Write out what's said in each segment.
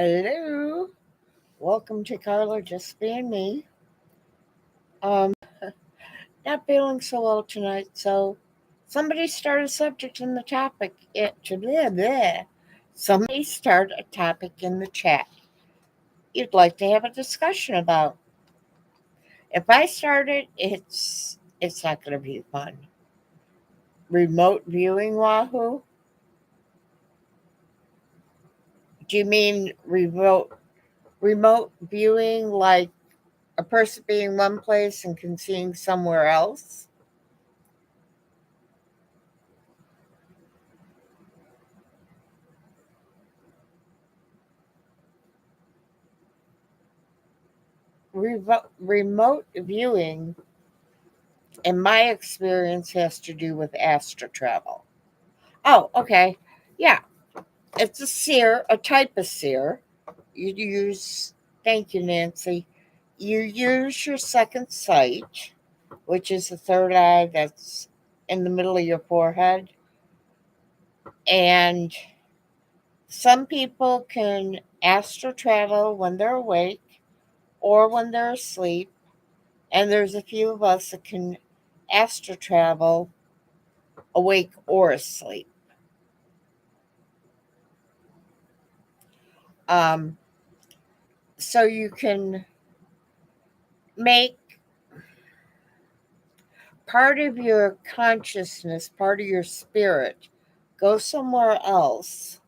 Hello. Welcome to Carla Just Being Me. Um, Not feeling so well tonight, so somebody start a subject in the topic. Blah, blah. Somebody start a topic in the chat you'd like to have a discussion about. If I start it, it's not going to be fun. Remote viewing, Wahoo? Do you mean remote viewing, like a person being one place and can seeing somewhere else? Remote viewing, in my experience, has to do with astral travel. Oh, okay. Yeah, it's a seer, a type of seer. You use, thank you, Nancy. You use your second sight, which is the third eye that's in the middle of your forehead. And some people can astral travel when they're awake or when they're asleep. And there's a few of us that can astral travel awake or asleep. Um, so you can make part of your consciousness, part of your spirit, go somewhere else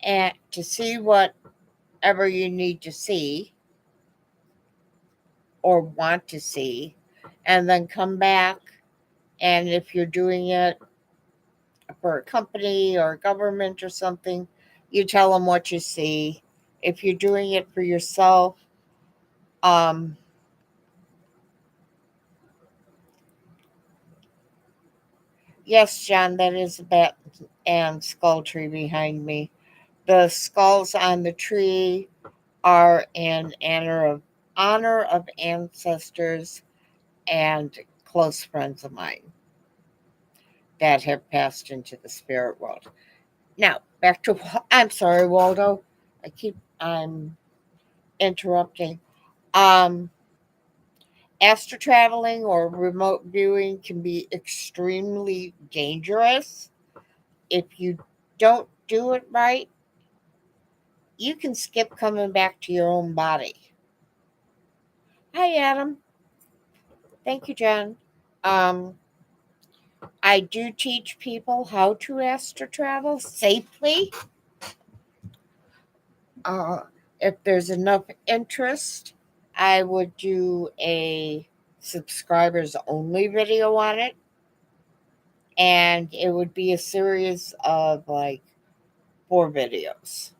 and to see whatever you need to see or want to see, and then come back. And if you're doing it for a company or a government or something, you tell them what you see. If you're doing it for yourself, um, yes, John, that is a bat and skull tree behind me. The skulls on the tree are in honor of ancestors and close friends of mine that have passed into the spirit world. Now, back to I'm sorry, Waldo. I'm interrupting. Um, Astral traveling or remote viewing can be extremely dangerous. If you don't do it right, you can skip coming back to your own body. Hi, Adam. Thank you, John. Um, I do teach people how to astral travel safely. Uh, if there's enough interest, I would do a subscribers only video on it. And it would be a series of like 4 videos.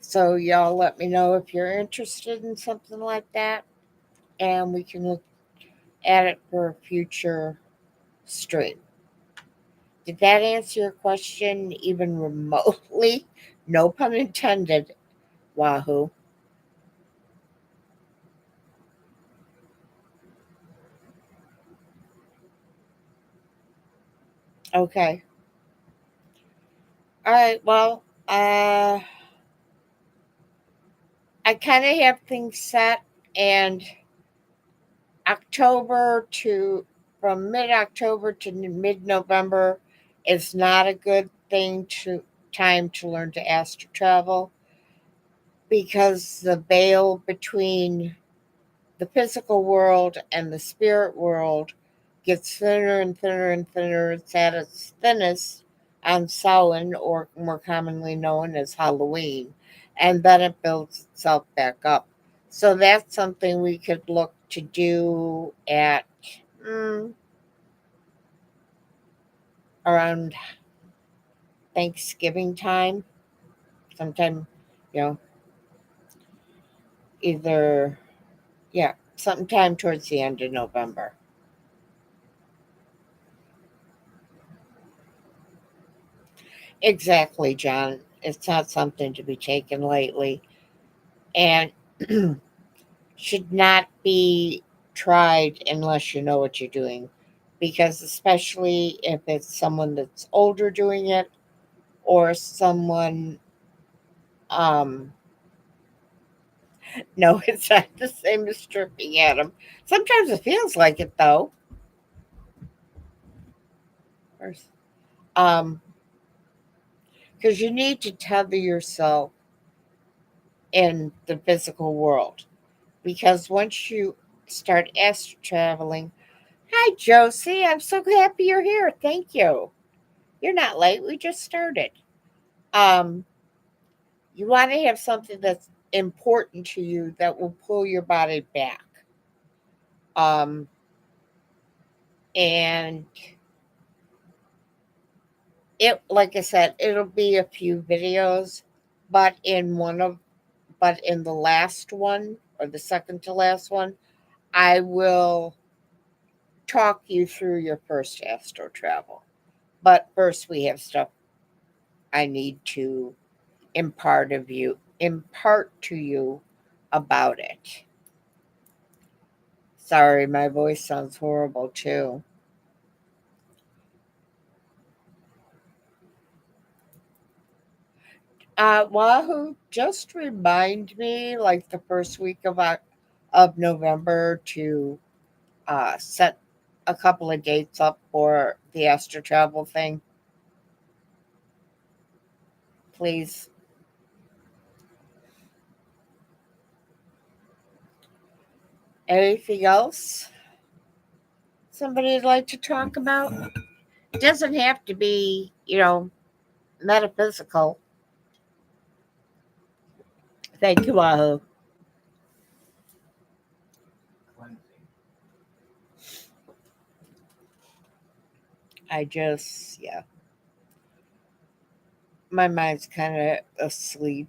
So, y'all let me know if you're interested in something like that, and we can look at it for a future stream. Did that answer your question even remotely? No pun intended, Wahoo. Okay. All right. Well, I kind of have things set, and October to from mid October to mid November is not a good time to learn to astral travel because the veil between the physical world and the spirit world gets thinner and thinner and thinner. It's at its thinnest on Samhain, or more commonly known as Halloween, and then it builds itself back up. So that's something we could look to do at mm, around Thanksgiving time, sometime, you know, either, yeah, sometime towards the end of November. Exactly, John. It's not something to be taken lightly and should not be tried unless you know what you're doing. Because, especially if it's someone that's older doing it or someone Um, no, it's not the same as stripping at them. Sometimes it feels like it though. Um, because you need to tether yourself in the physical world. Because once you start astral traveling, hi Josie, I'm so happy you're here. Thank you. You're not late. We just started. Um, you want to have something that's important to you that will pull your body back. Um, and it, like I said, it'll be a few videos, but in the last one or the second to last one, I will talk you through your first astro travel. But first, we have stuff I need to impart to you about it. Sorry, my voice sounds horrible too. Wahoo, just remind me like the first week of November to set a couple of dates up for the Astro Travel thing, please. Anything else somebody'd like to talk about? It doesn't have to be, metaphysical. Thank you, Wahoo. Yeah, my mind's kind of asleep.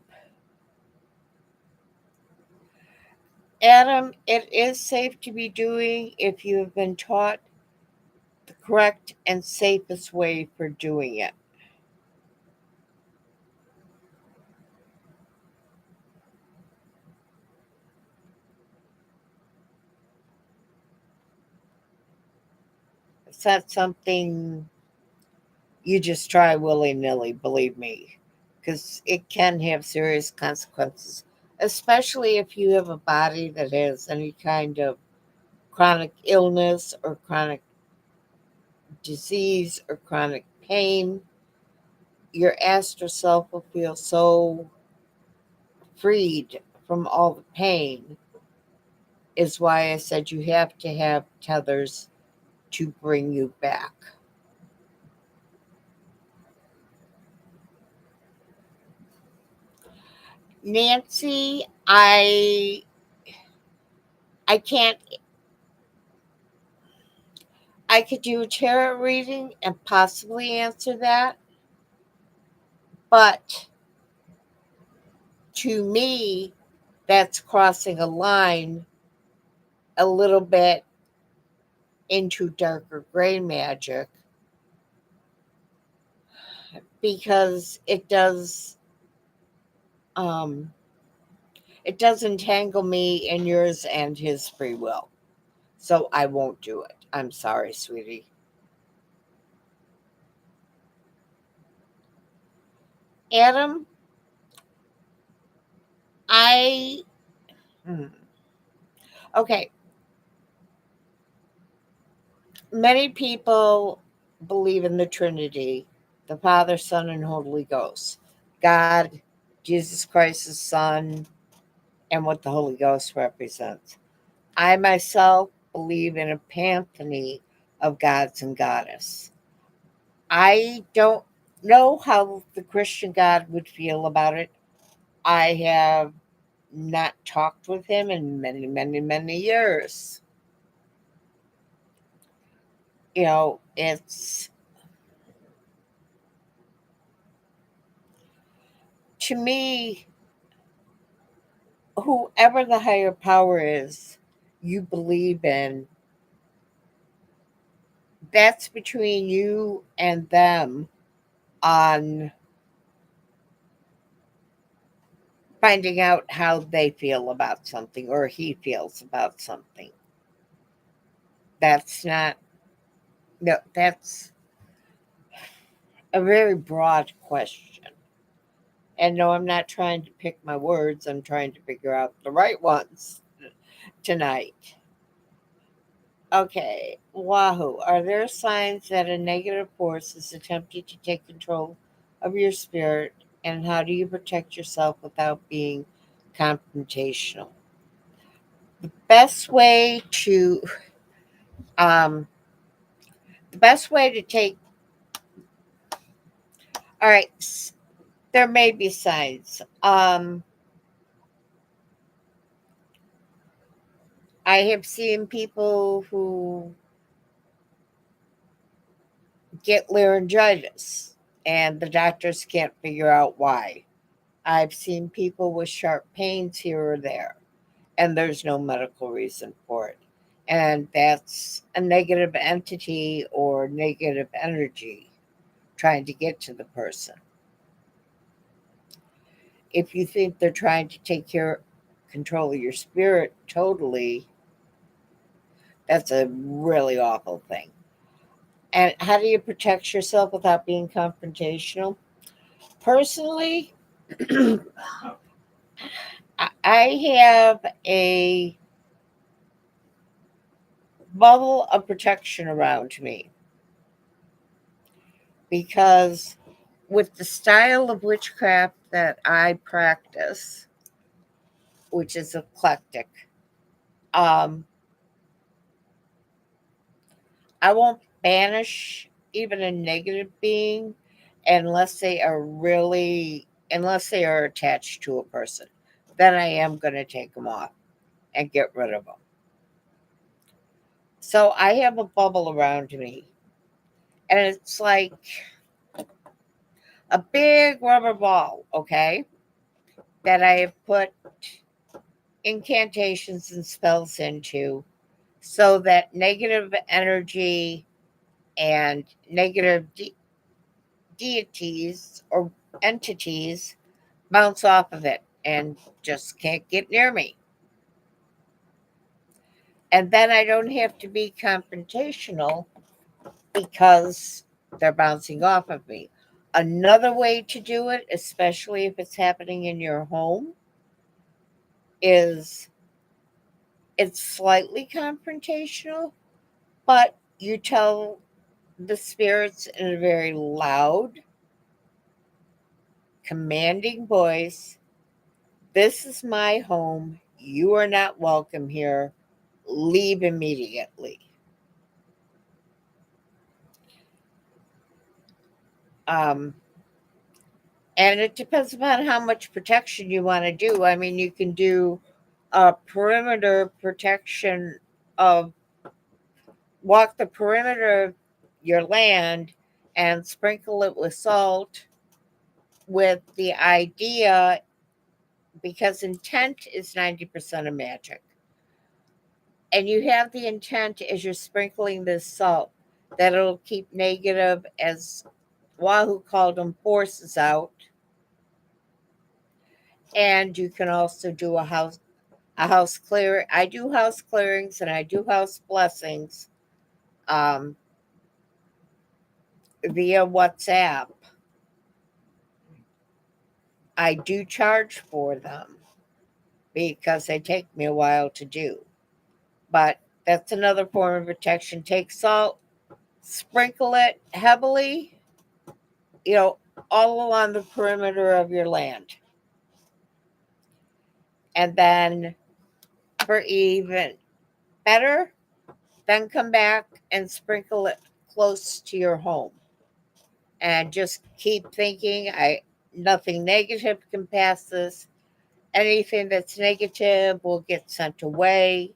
Adam, it is safe to be doing if you have been taught the correct and safest way for doing it. It's not something you just try willy nilly, believe me, because it can have serious consequences, especially if you have a body that has any kind of chronic illness or chronic disease or chronic pain. Your astral self will feel so freed from all the pain, is why I said you have to have tethers to bring you back. Nancy, I can't I could do a tarot reading and possibly answer that, but to me that's crossing a line a little bit into darker gray magic because um it does entangle me in yours and his free will. So I won't do it. I'm sorry, sweetie. Adam, I hmm, okay. Many people believe in the Trinity, the Father, Son, and Holy Ghost. God, Jesus Christ's Son, and what the Holy Ghost represents. I myself believe in a pantheon of gods and goddess. I don't know how the Christian God would feel about it. I have not talked with him in many, many, many years. It's to me, whoever the higher power is you believe in, that's between you and them on finding out how they feel about something or he feels about something. That's not, no, that's a very broad question. And no, I'm not trying to pick my words, I'm trying to figure out the right ones tonight. Okay, Wahoo. Are there signs that a negative force is attempting to take control of your spirit, and how do you protect yourself without being confrontational? The best way to um the best way to take all right, there may be signs. I have seen people who get laryngitis and the doctors can't figure out why. I've seen people with sharp pains here or there, and there's no medical reason for it. And that's a negative entity or negative energy trying to get to the person. If you think they're trying to take care control of your spirit totally, that's a really awful thing. And how do you protect yourself without being confrontational? Personally, I have a bubble of protection around me because with the style of witchcraft that I practice, which is eclectic, um, I won't banish even a negative being unless they are attached to a person. Then I am going to take them off and get rid of them. So I have a bubble around me, and it's like a big rubber ball, okay, that I have put incantations and spells into so that negative energy and negative deities or entities bounce off of it and just can't get near me. And then I don't have to be confrontational because they're bouncing off of me. Another way to do it, especially if it's happening in your home, is it's slightly confrontational, but you tell the spirits in a very loud, commanding voice, "This is my home. You are not welcome here. Leave immediately." Um, and it depends upon how much protection you want to do. I mean, you can do a perimeter protection of walk the perimeter of your land and sprinkle it with salt with the idea because intent is 90% of magic. And you have the intent as you're sprinkling this salt that it'll keep negative, as Wahoo called them, forces out. And you can also do a house clear. I do house clearings and I do house blessings um, via WhatsApp. I do charge for them because they take me a while to do. But that's another form of protection. Take salt, sprinkle it heavily, you know, all along the perimeter of your land. And then for even better, then come back and sprinkle it close to your home. And just keep thinking I nothing negative can pass this. Anything that's negative will get sent away.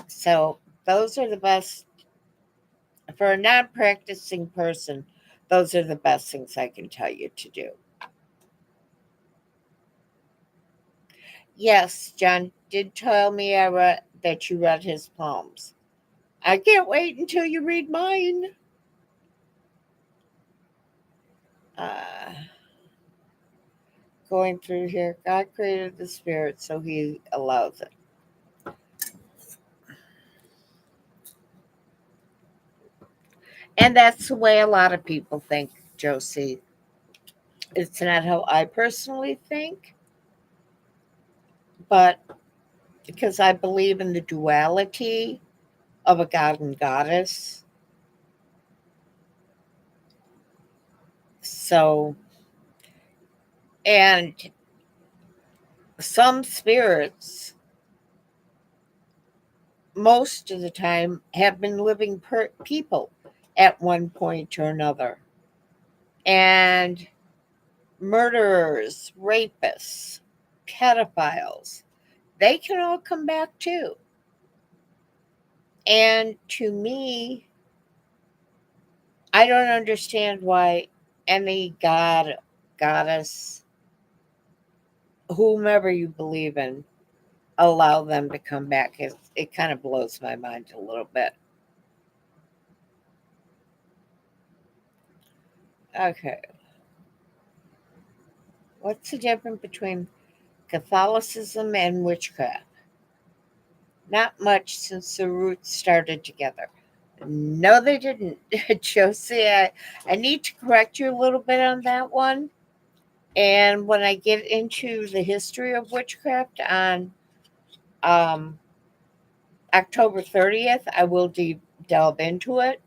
So those are the best for a non-practicing person. Those are the best things I can tell you to do. Yes, John did tell me that you read his poems. I can't wait until you read mine. Uh, Going through here, God created the spirit, so He allows it. And that's the way a lot of people think, Josie. It's not how I personally think, but because I believe in the duality of a god and goddess. So, and some spirits, most of the time, have been living people at one point or another. And murderers, rapists, pedophiles, they can all come back too. And to me, I don't understand why any god, goddess, whomever you believe in, allow them to come back. It kind of blows my mind a little bit. Okay, what's the difference between Catholicism and witchcraft? Not much since the roots started together. No, they didn't. Josie, I need to correct you a little bit on that one. And when I get into the history of witchcraft on um, October 30th, I will delve into it.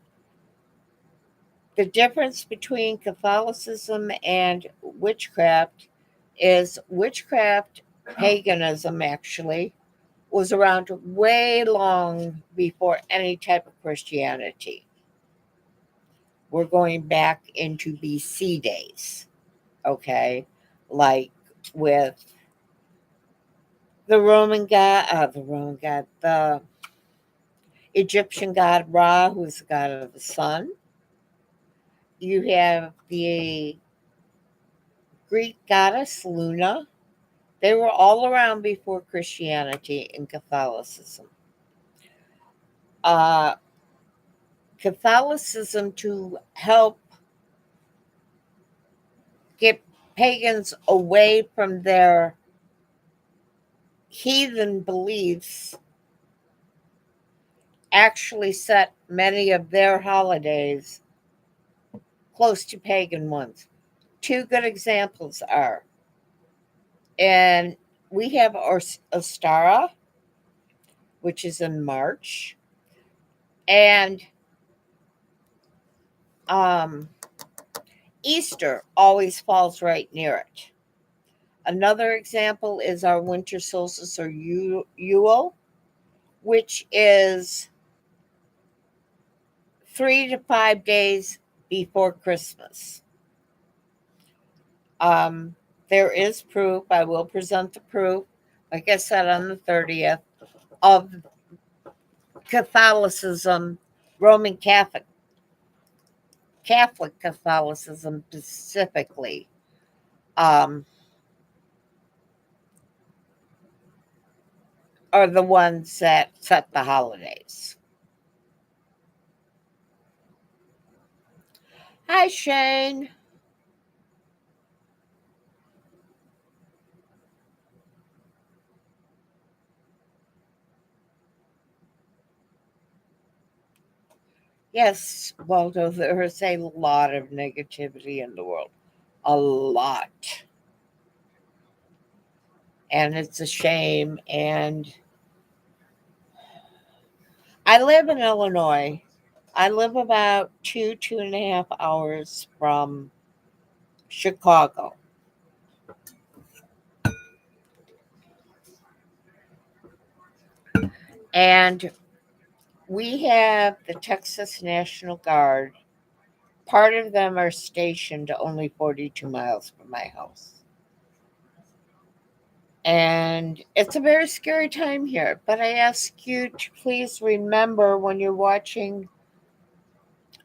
The difference between Catholicism and witchcraft is witchcraft, paganism actually, was around way long before any type of Christianity. We're going back into BC days, okay? Like with the Egyptian god Ra, who's the god of the sun. You have the Greek goddess Luna. They were all around before Christianity and Catholicism. Uh, Catholicism, to help get pagans away from their heathen beliefs, actually set many of their holidays close to pagan ones. Two good examples are, and we have Ostara, which is in March, and um, Easter always falls right near it. Another example is our winter solstice or Yule, which is 3 to 5 days before Christmas. Um, there is proof. I will present the proof, like I said, on the 30th, of Catholicism, Roman Catholic Catholicism specifically, um, are the ones that set the holidays. Hi, Shane. Yes, Waldo, there is a lot of negativity in the world. A lot. And it's a shame. And I live in Illinois. I live about 2.5 hours from Chicago. And we have the Texas National Guard. Part of them are stationed only 42 miles from my house. And it's a very scary time here. But I ask you to please remember when you're watching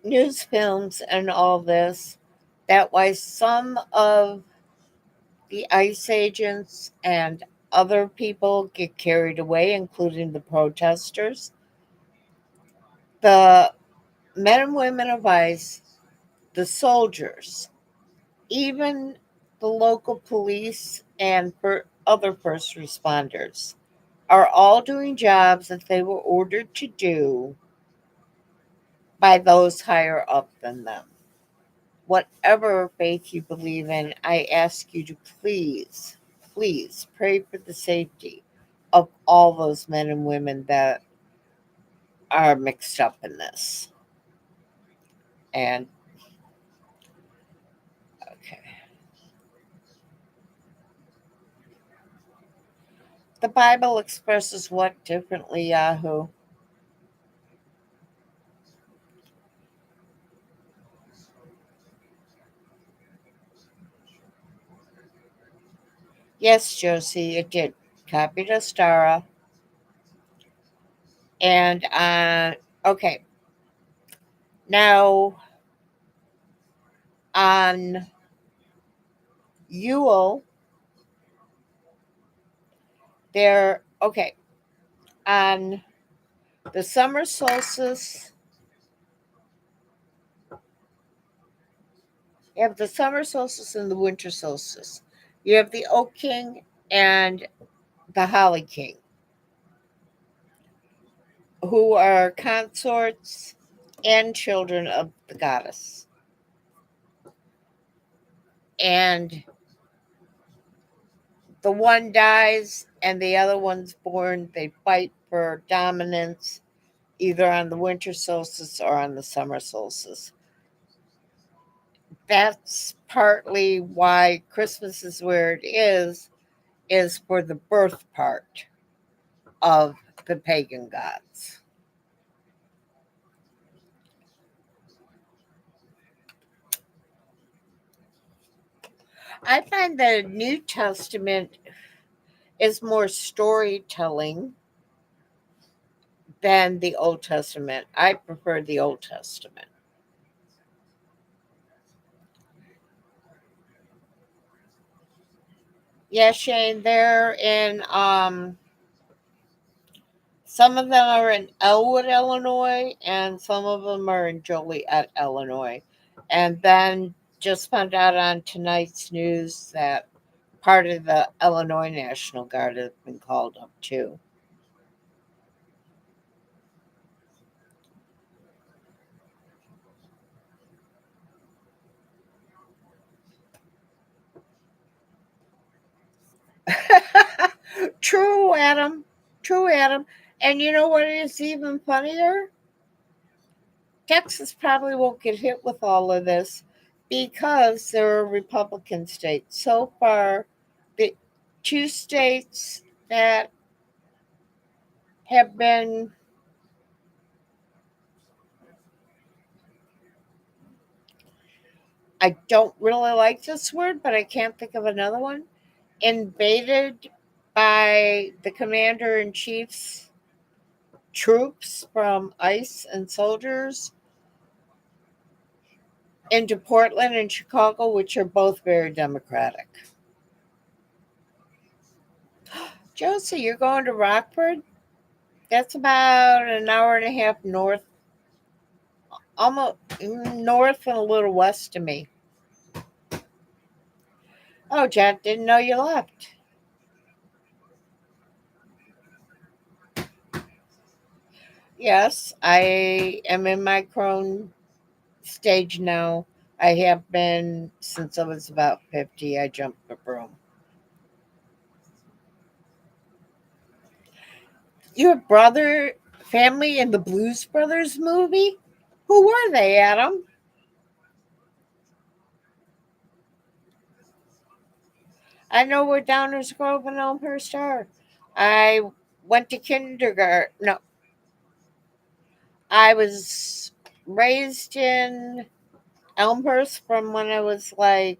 news films and all this, that why some of the ICE agents and other people get carried away, including the protesters. The men and women of ICE, the soldiers, even the local police and other first responders are all doing jobs that they were ordered to do by those higher up than them. whatever faith you believe in, I ask you to please, please pray for the safety of all those men and women that are mixed up in this. And okay. The Bible expresses what differently, Yahoo? Yes, Josie, it did. Copy to Stara. And okay. Now on Yule, there okay. On the summer solstice, you have the summer solstice and the winter solstice. You have the Oak King and the Holly King, who are consorts and children of the goddess. And the one dies and the other one's born. They fight for dominance either on the winter solstice or on the summer solstice. That's partly why Christmas is where it is for the birth part of the pagan gods. I find the New Testament is more storytelling than the Old Testament. I prefer the Old Testament. Yeah, Shane, they're in some of them are in Elwood, Illinois, and some of them are in Joliet, Illinois. And then just found out on tonight's news that part of the Illinois National Guard has been called up too. True, Adam. True, Adam. And you know what is even funnier? Texas probably won't get hit with all of this because they're a Republican state. So far, the two states that have been, I don't really like this word, but I can't think of another one, invaded by the commander in chief's troops from ICE and soldiers into Portland and Chicago, which are both very Democratic. Josie, you're going to Rockford? That's about an hour and a half north, almost north and a little west of me. Oh, Jack, didn't know you left. Yes, I am in my crone stage now. I have been since I was about 50. I jumped the broom. You have brother family in the Blues Brothers movie? Who were they, Adam? I know where Downers Grove and Elmhurst are. I went to kindergarten. No, I was raised in Elmhurst from when I was like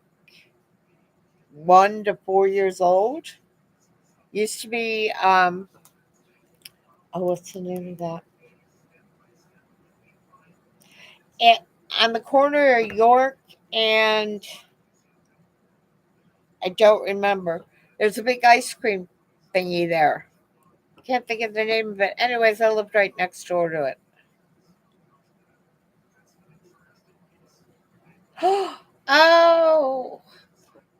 1 to 4 years old. Used to be oh, what's the name of that? It, on the corner of York and I don't remember. There's a big ice cream thingy there. Can't think of the name of it. Anyways, I lived right next door to it. Oh,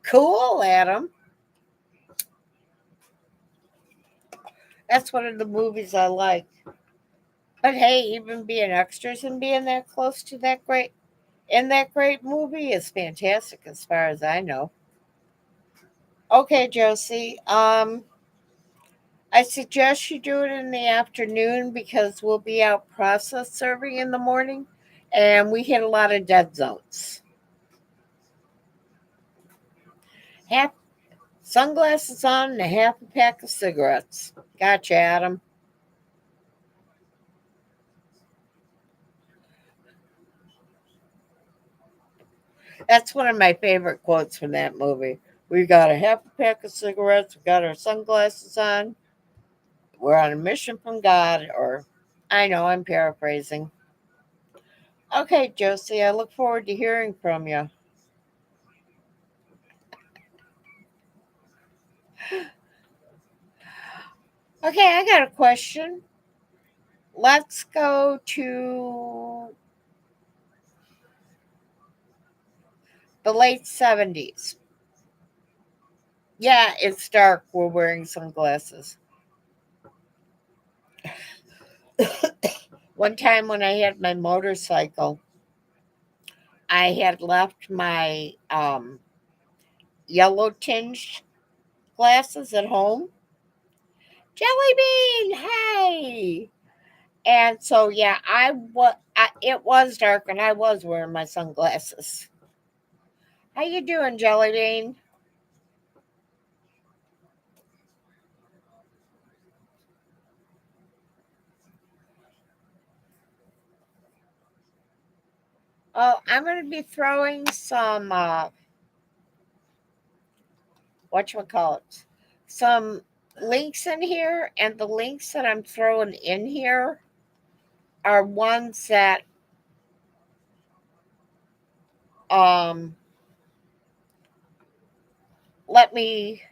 cool, Adam. That's one of the movies I like. But hey, even being extras and being that close to that great. And that great movie is fantastic as far as I know. Okay, Josie. I suggest you do it in the afternoon because we'll be out process serving in the morning and we hit a lot of dead zones. Half sunglasses on and a half a pack of cigarettes. Gotcha, Adam. That's one of my favorite quotes from that movie. We got a half a pack of cigarettes, we got our sunglasses on, we're on a mission from God, or I know I'm paraphrasing. Okay, Josie, I look forward to hearing from you. Okay, I got a question. Let's go to the late 70s. Yeah, it's dark. We're wearing sunglasses. One time when I had my motorcycle, I had left my yellow tinged glasses at home. Jelly bean, hey! And so, yeah, it was dark and I was wearing my sunglasses. How you doing, Jelly Bean? Oh, I'm going to be throwing some whatchamacallit, some links in here, and the links that I'm throwing in here are ones that um, let me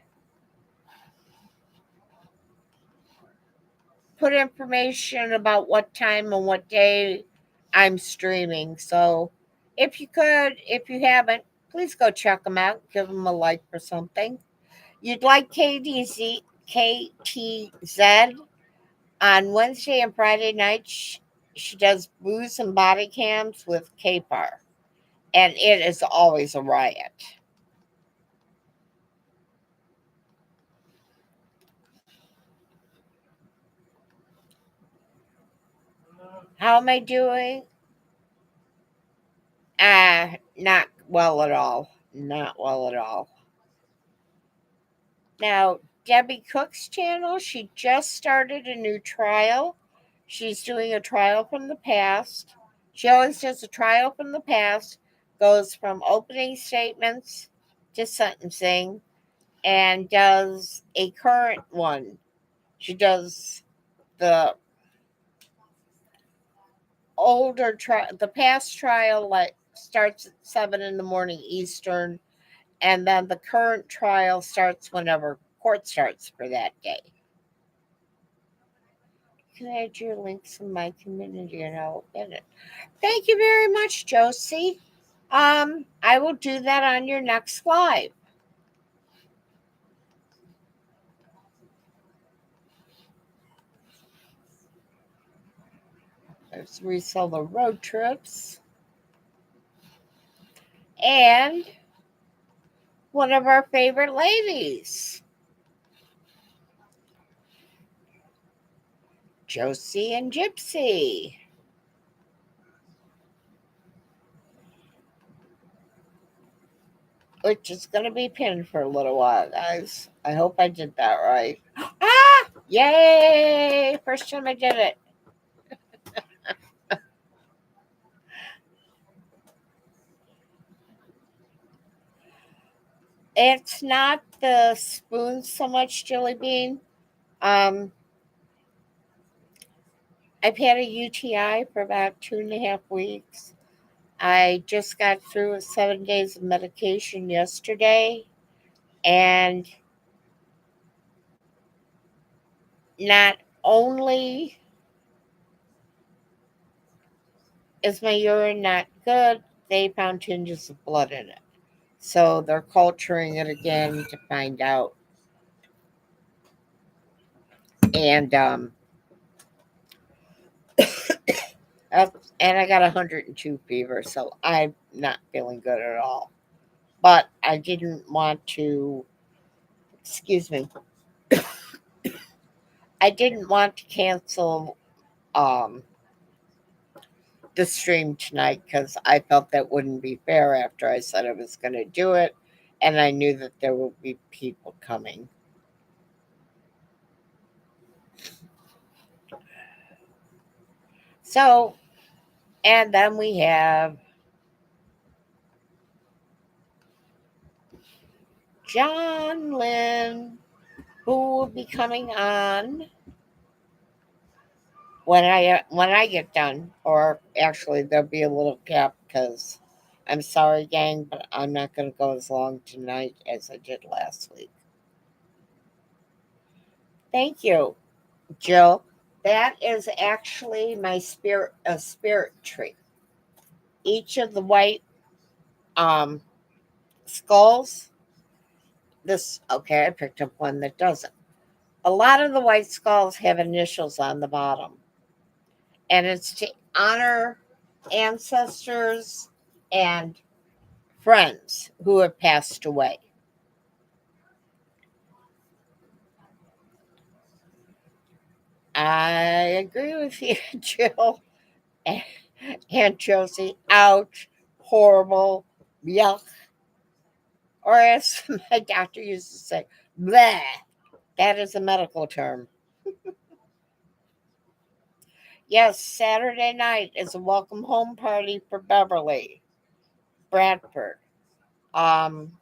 put information about what time and what day I'm streaming. So if you haven't, please go check them out. Give them a like or something. You'd like KTZ on Wednesday and Friday nights. She does booze and body cams with Kapar, and it is always a riot. How am I doing? Not well at all. Not well at all. Now, Debbie Cook's channel, she just started a new trial. She's doing a trial from the past. She always does a trial from the past, goes from opening statements to sentencing, and does a current one. She does the the past trial like starts at 7 in the morning Eastern, and then the current trial starts whenever court starts for that day. Can I add your links in my community and I'll edit? Thank you very much, Josie. I will do that on your next live. Let's resell the road trips. And one of our favorite ladies, Josie and Gypsy. Which is going to be pinned for a little while, guys. I hope I did that right. Ah! Yay! First time I did it. It's not the spoon so much, Jelly Bean. Um, I've had a UTI for about 2.5 weeks. I just got through with 7 days of medication yesterday, and not only is my urine not good, they found tinges of blood in it. So they're culturing it again to find out. And And I got 102 fever, so I'm not feeling good at all. But I didn't want to, excuse me, I didn't want to cancel um, the stream tonight because I felt that wouldn't be fair after I said I was going to do it, and I knew that there would be people coming. So, and then we have John Lynn, who will be coming on when I get done, or actually there'll be a little gap because I'm sorry, gang, but I'm not going to go as long tonight as I did last week. Thank you, Jill. That is actually my spirit tree. Each of the white um, skulls. This okay. I picked up one that doesn't. A lot of the white skulls have initials on the bottom, and it's to honor ancestors and friends who have passed away. I agree with you, Jill and Josie. Ouch, horrible, yuck, or as my doctor used to say, bleh. That is a medical term. Yes, Saturday night is a welcome home party for Beverly Bradford. Um,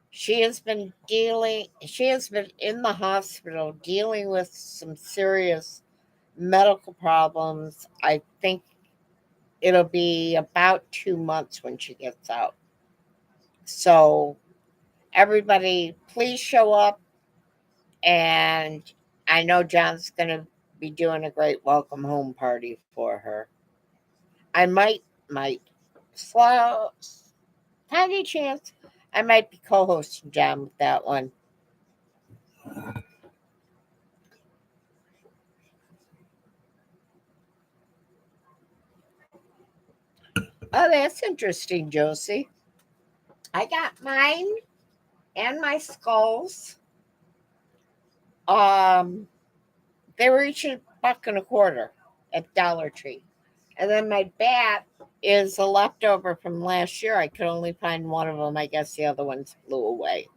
she has been in the hospital dealing with some serious medical problems. I think it'll be about 2 months when she gets out. So, everybody, please show up. And I know John's going to be doing a great welcome home party for her. I might, slow, tiny chance, I might be co hosting John with that one. Oh, that's interesting, Josie. I got mine and my skulls. Um, they were each $1.25 at Dollar Tree. And then my bat is a leftover from last year. I could only find one of them. I guess the other ones flew away.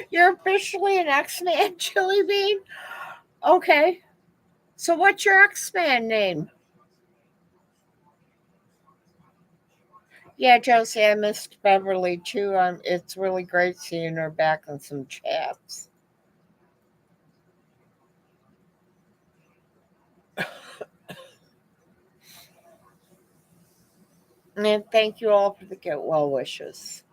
You're officially an X Man, Chili Bean? Okay. So what's your X Man name? Yeah, Josie, I missed Beverly too. It's really great seeing her back on some chats. And thank you all for the get well wishes.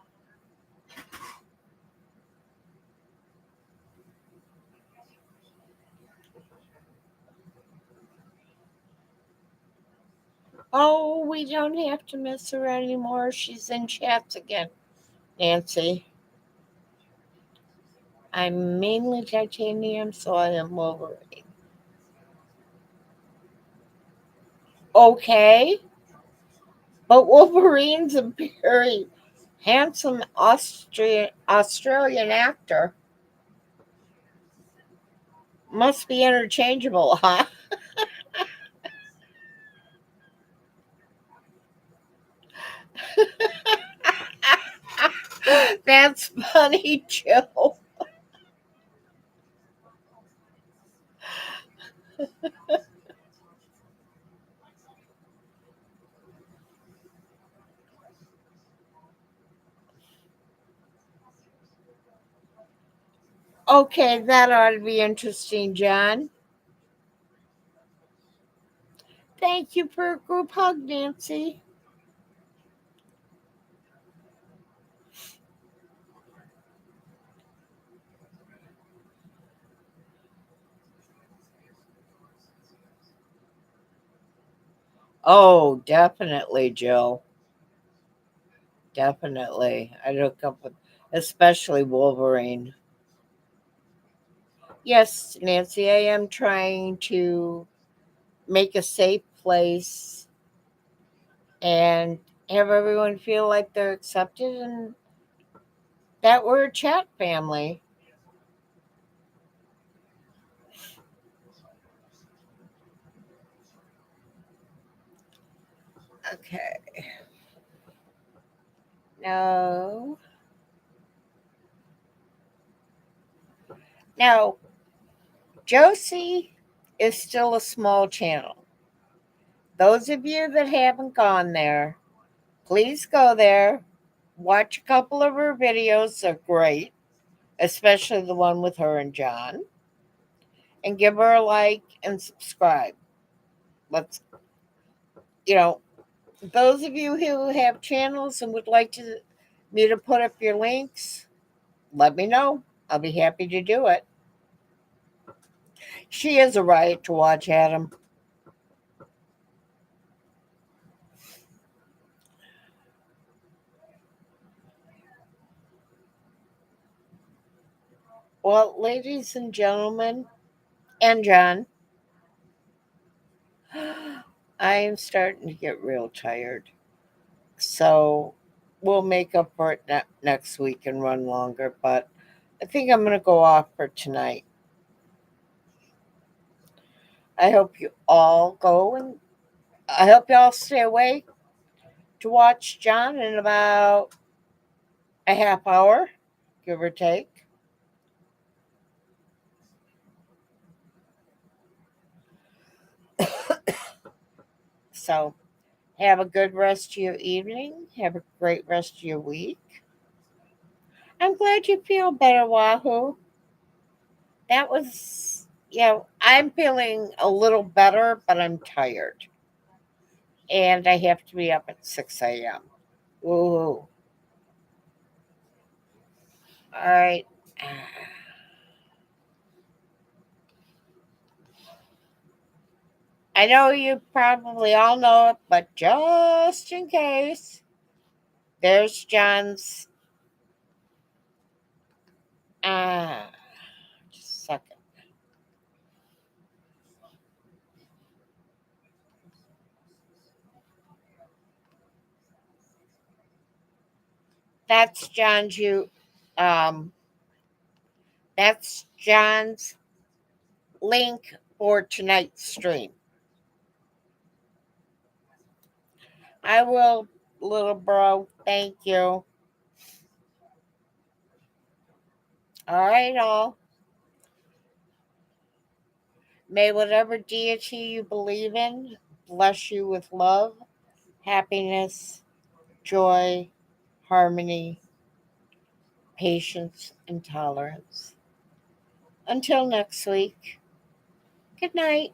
Oh, we don't have to miss her anymore. She's in chats again, Nancy. I'm mainly titanium, so I am Wolverine. Okay, but Wolverine's a very handsome Australian actor. Must be interchangeable, huh? That's funny, Joe. Okay, that ought to be interesting, John. Thank you for a group hug, Nancy. Oh, definitely, Jill. Definitely. I'd hook up with, especially Wolverine. Yes, Nancy, I am trying to make a safe place and have everyone feel like they're accepted and that we're a chat family. Okay. No. Now, Josie is still a small channel. Those of you that haven't gone there, please go there. Watch a couple of her videos. They're great, especially the one with her and John. And give her a like and subscribe. Let's, you know, those of you who have channels and would like me to put up your links, let me know. I'll be happy to do it. She is a riot to watch, Adam. Well, ladies and gentlemen, and John, I am starting to get real tired. So we'll make up for it next week and run longer. But I think I'm going to go off for tonight. I hope you all go and I hope you all stay awake to watch John in about a half hour, give or take. So have a good rest of your evening. Have a great rest of your week. I'm glad you feel better, Wahoo. That was, I'm feeling a little better, but I'm tired. And I have to be up at 6 a.m. Ooh. All right. I know you probably all know it, but just in case, there's John's. Ah, just a second. That's John's. Um, that's John's link for tonight's stream. I will, little bro. Thank you. All right, all. May whatever deity you believe in bless you with love, happiness, joy, harmony, patience, and tolerance. Until next week, good night.